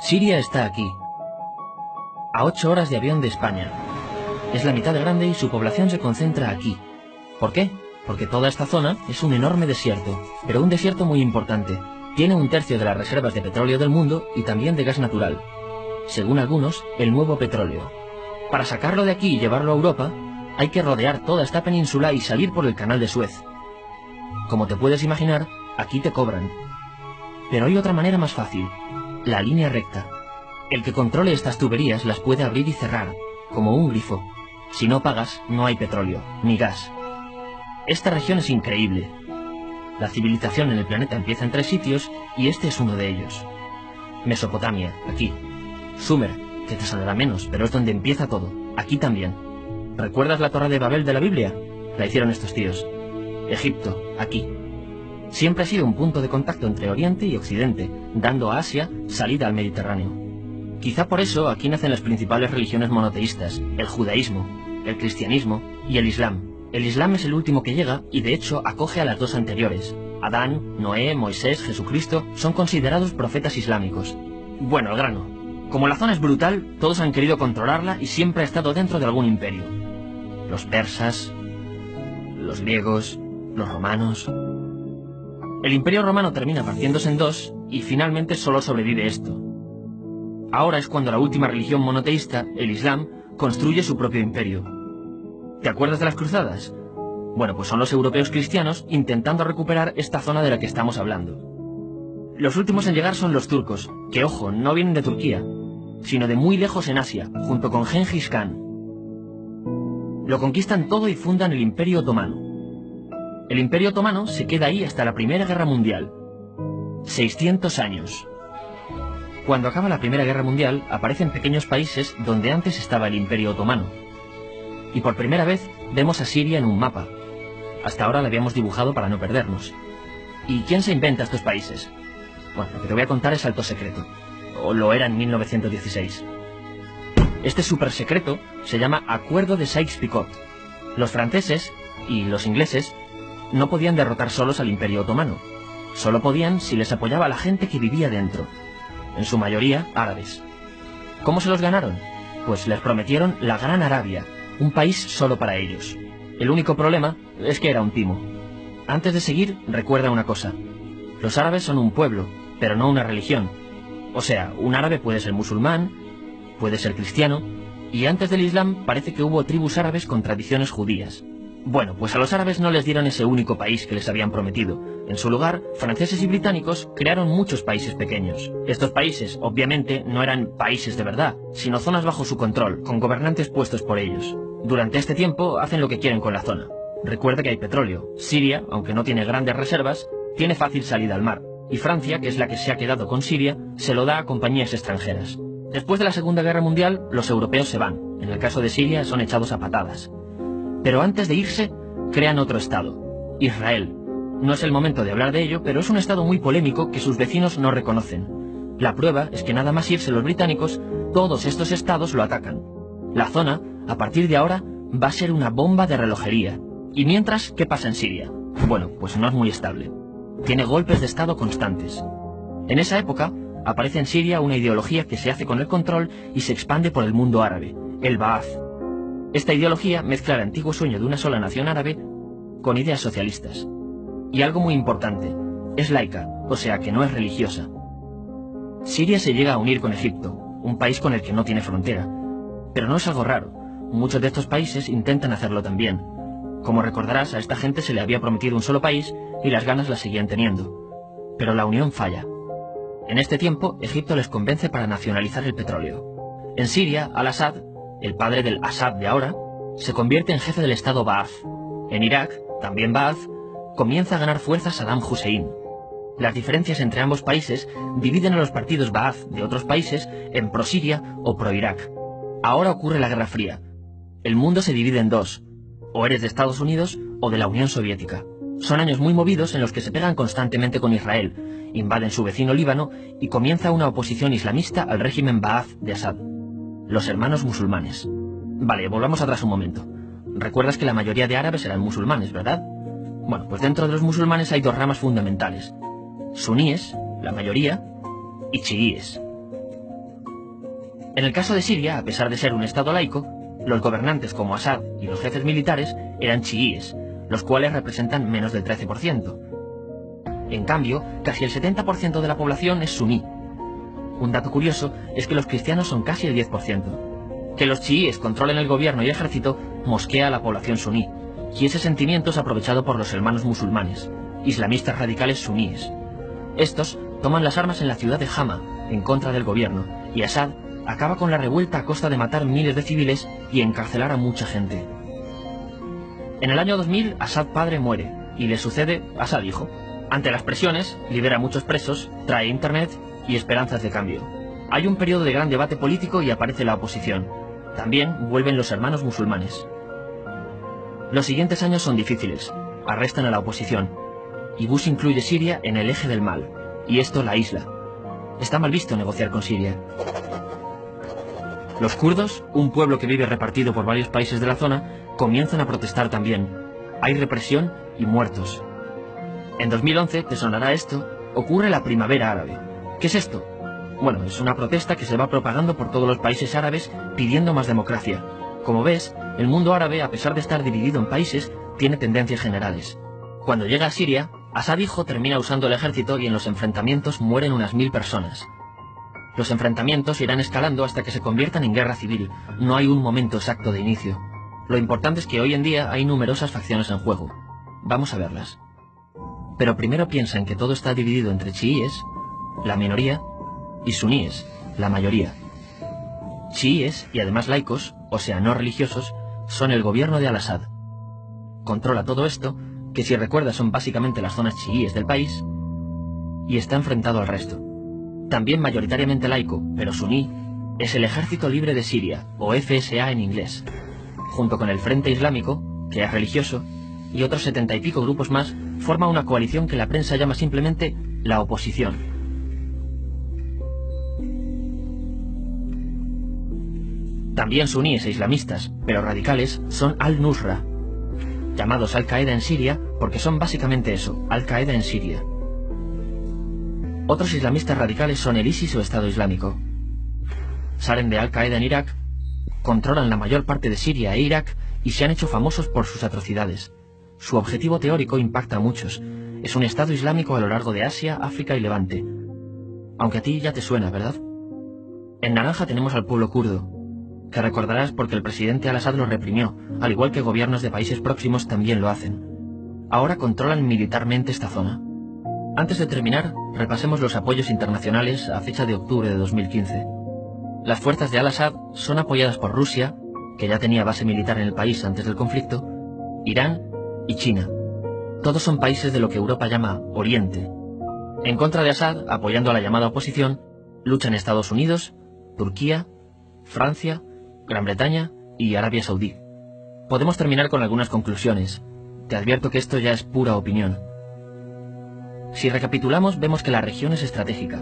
Siria está aquí, a 8 horas de avión de España. Es la mitad de grande y su población se concentra aquí. ¿Por qué? Porque toda esta zona es un enorme desierto, pero un desierto muy importante. Tiene 1/3 de las reservas de petróleo del mundo y también de gas natural. Según algunos, el nuevo petróleo. Para sacarlo de aquí y llevarlo a Europa, hay que rodear toda esta península y salir por el canal de Suez. Como te puedes imaginar, aquí te cobran. Pero hay otra manera más fácil, la línea recta. El que controle estas tuberías las puede abrir y cerrar, como un grifo. Si no pagas, no hay petróleo, ni gas. Esta región es increíble. La civilización en el planeta empieza en 3 sitios y este es uno de ellos. Mesopotamia, aquí. Sumer, que te saldrá menos, pero es donde empieza todo. Aquí también. ¿Recuerdas la Torre de Babel de la Biblia? La hicieron estos tíos. Egipto, aquí. Siempre ha sido un punto de contacto entre Oriente y Occidente, dando a Asia salida al Mediterráneo. Quizá por eso aquí nacen las principales religiones monoteístas, el judaísmo, el cristianismo y el islam. El islam es el último que llega y de hecho acoge a las 2 anteriores. Adán, Noé, Moisés, Jesucristo son considerados profetas islámicos. Bueno, al grano. Como la zona es brutal, todos han querido controlarla y siempre ha estado dentro de algún imperio. Los persas, los griegos, los romanos. El imperio romano termina partiéndose en 2 y finalmente solo sobrevive esto. Ahora es cuando la última religión monoteísta, el islam, construye su propio imperio. ¿Te acuerdas de las cruzadas? Bueno, pues son los europeos cristianos intentando recuperar esta zona de la que estamos hablando. Los últimos en llegar son los turcos, que ojo, no vienen de Turquía, sino de muy lejos en Asia, junto con Gengis Khan. Lo conquistan todo y fundan el Imperio Otomano. El Imperio Otomano se queda ahí hasta la Primera Guerra Mundial. 600 años. Cuando acaba la Primera Guerra Mundial, aparecen pequeños países donde antes estaba el Imperio Otomano. Y por primera vez vemos a Siria en un mapa. Hasta ahora la habíamos dibujado para no perdernos. ¿Y quién se inventa estos países? Bueno, lo que te voy a contar es alto secreto. O lo era en 1916. Este súper secreto se llama Acuerdo de Sykes-Picot. Los franceses y los ingleses no podían derrotar solos al Imperio Otomano. Solo podían si les apoyaba la gente que vivía dentro. En su mayoría, árabes. ¿Cómo se los ganaron? Pues les prometieron la Gran Arabia, un país solo para ellos. El único problema es que era un timo. Antes de seguir, recuerda una cosa. Los árabes son un pueblo, pero no una religión. O sea, un árabe puede ser musulmán, puede ser cristiano, y antes del Islam parece que hubo tribus árabes con tradiciones judías. Bueno, pues a los árabes no les dieron ese único país que les habían prometido. En su lugar, franceses y británicos crearon muchos países pequeños. Estos países, obviamente, no eran países de verdad, sino zonas bajo su control, con gobernantes puestos por ellos. Durante este tiempo hacen lo que quieren con la zona. Recuerda que hay petróleo. Siria, aunque no tiene grandes reservas, tiene fácil salida al mar. Y Francia, que es la que se ha quedado con Siria, se lo da a compañías extranjeras. Después de la Segunda Guerra Mundial, los europeos se van. En el caso de Siria, son echados a patadas. Pero antes de irse, crean otro estado, Israel. No es el momento de hablar de ello, pero es un estado muy polémico que sus vecinos no reconocen. La prueba es que nada más irse los británicos, todos estos estados lo atacan. La zona, a partir de ahora, va a ser una bomba de relojería. Y mientras, ¿qué pasa en Siria? Bueno, pues no es muy estable. Tiene golpes de estado constantes. En esa época, aparece en Siria una ideología que se hace con el control y se expande por el mundo árabe, el Ba'ath. Esta ideología mezcla el antiguo sueño de una sola nación árabe con ideas socialistas. Y algo muy importante, es laica, o sea que no es religiosa. Siria se llega a unir con Egipto, un país con el que no tiene frontera. Pero no es algo raro, muchos de estos países intentan hacerlo también. Como recordarás, a esta gente se le había prometido un solo país y las ganas las seguían teniendo. Pero la unión falla. En este tiempo, Egipto les convence para nacionalizar el petróleo. En Siria, Al-Assad, el padre del Assad de ahora, se convierte en jefe del estado Ba'ath. En Irak, también Ba'ath, comienza a ganar fuerza Saddam Hussein. Las diferencias entre ambos países dividen a los partidos Ba'ath de otros países en pro-Siria o pro-Irak. Ahora ocurre la Guerra Fría. El mundo se divide en 2. O eres de Estados Unidos o de la Unión Soviética. Son años muy movidos en los que se pegan constantemente con Israel, invaden su vecino Líbano y comienza una oposición islamista al régimen Ba'ath de Assad. Los hermanos musulmanes. Vale, volvamos atrás un momento. Recuerdas que la mayoría de árabes eran musulmanes, ¿verdad? Bueno, pues dentro de los musulmanes hay 2 ramas fundamentales. Suníes, la mayoría, y chiíes. En el caso de Siria, a pesar de ser un estado laico, los gobernantes como Assad y los jefes militares eran chiíes, los cuales representan menos del 13%. En cambio, casi el 70% de la población es suní. Un dato curioso es que los cristianos son casi el 10%. Que los chiíes controlen el gobierno y ejército mosquea a la población suní, y ese sentimiento es aprovechado por los hermanos musulmanes, islamistas radicales suníes. Estos toman las armas en la ciudad de Hama, en contra del gobierno, y Assad acaba con la revuelta a costa de matar miles de civiles y encarcelar a mucha gente. En el año 2000, Assad padre muere, y le sucede Assad hijo. Ante las presiones, libera a muchos presos, trae internet y esperanzas de cambio. Hay un periodo de gran debate político y aparece la oposición. También vuelven los hermanos musulmanes. Los siguientes años son difíciles. Arrestan a la oposición. Y Bush incluye Siria en el eje del mal, y esto la aísla. Está mal visto negociar con Siria. Los kurdos, un pueblo que vive repartido por varios países de la zona, comienzan a protestar también. Hay represión y muertos. En 2011, te sonará esto, ocurre la Primavera Árabe. ¿Qué es esto? Bueno, es una protesta que se va propagando por todos los países árabes pidiendo más democracia. Como ves, el mundo árabe, a pesar de estar dividido en países, tiene tendencias generales. Cuando llega a Siria, Assad hijo termina usando el ejército y en los enfrentamientos mueren unas 1000 personas. Los enfrentamientos irán escalando hasta que se conviertan en guerra civil. No hay un momento exacto de inicio. Lo importante es que hoy en día hay numerosas facciones en juego. Vamos a verlas. Pero primero piensa en que todo está dividido entre chiíes, la minoría, y suníes, la mayoría. Chiíes, y además laicos, o sea, no religiosos, son el gobierno de Al-Assad. Controla todo esto, que si recuerdas son básicamente las zonas chiíes del país, y está enfrentado al resto. También mayoritariamente laico, pero suní, es el Ejército Libre de Siria, o FSA en inglés, junto con el Frente Islámico, que es religioso, y otros 70 y pico grupos más, forma una coalición que la prensa llama simplemente la oposición. También suníes e islamistas, pero radicales, son Al-Nusra, llamados Al-Qaeda en Siria porque son básicamente eso, Al-Qaeda en Siria. Otros islamistas radicales son el ISIS o Estado Islámico. Salen de Al-Qaeda en Irak, controlan la mayor parte de Siria e Irak y se han hecho famosos por sus atrocidades. Su objetivo teórico impacta a muchos. Es un Estado Islámico a lo largo de Asia, África y Levante. Aunque a ti ya te suena, ¿verdad? En naranja tenemos al pueblo kurdo, que recordarás porque el presidente Al-Assad lo reprimió, al igual que gobiernos de países próximos también lo hacen. Ahora controlan militarmente esta zona. Antes de terminar, repasemos los apoyos internacionales a fecha de octubre de 2015. Las fuerzas de Al-Assad son apoyadas por Rusia, que ya tenía base militar en el país antes del conflicto, Irán y China. Todos son países de lo que Europa llama Oriente. En contra de Assad, apoyando a la llamada oposición, luchan Estados Unidos, Turquía, Francia, Gran Bretaña y Arabia Saudí. Podemos terminar con algunas conclusiones. Te advierto que esto ya es pura opinión. Si recapitulamos, vemos que la región es estratégica.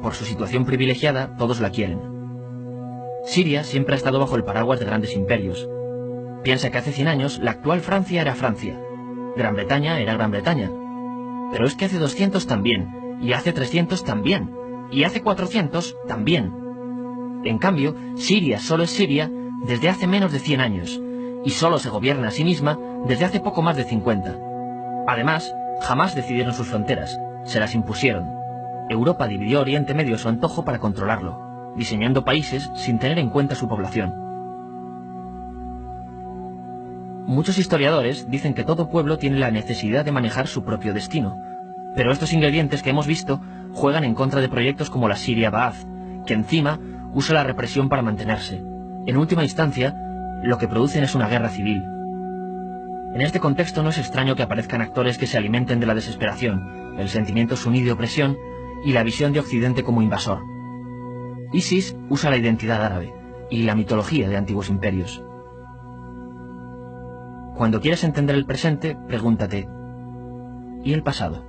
Por su situación privilegiada, todos la quieren. Siria siempre ha estado bajo el paraguas de grandes imperios. Piensa que hace 100 años la actual Francia era Francia. Gran Bretaña era Gran Bretaña. Pero es que hace 200 también, y hace 300 también, y hace 400 también. En cambio, Siria solo es Siria desde hace menos de 100 años, y solo se gobierna a sí misma desde hace poco más de 50. Además, jamás decidieron sus fronteras, se las impusieron. Europa dividió Oriente Medio a su antojo para controlarlo, diseñando países sin tener en cuenta su población. Muchos historiadores dicen que todo pueblo tiene la necesidad de manejar su propio destino, pero estos ingredientes que hemos visto juegan en contra de proyectos como la Siria Ba'ath, que encima usa la represión para mantenerse. En última instancia, lo que producen es una guerra civil. En este contexto no es extraño que aparezcan actores que se alimenten de la desesperación, el sentimiento suní de opresión y la visión de Occidente como invasor. ISIS usa la identidad árabe y la mitología de antiguos imperios. Cuando quieres entender el presente, pregúntate, ¿y el pasado?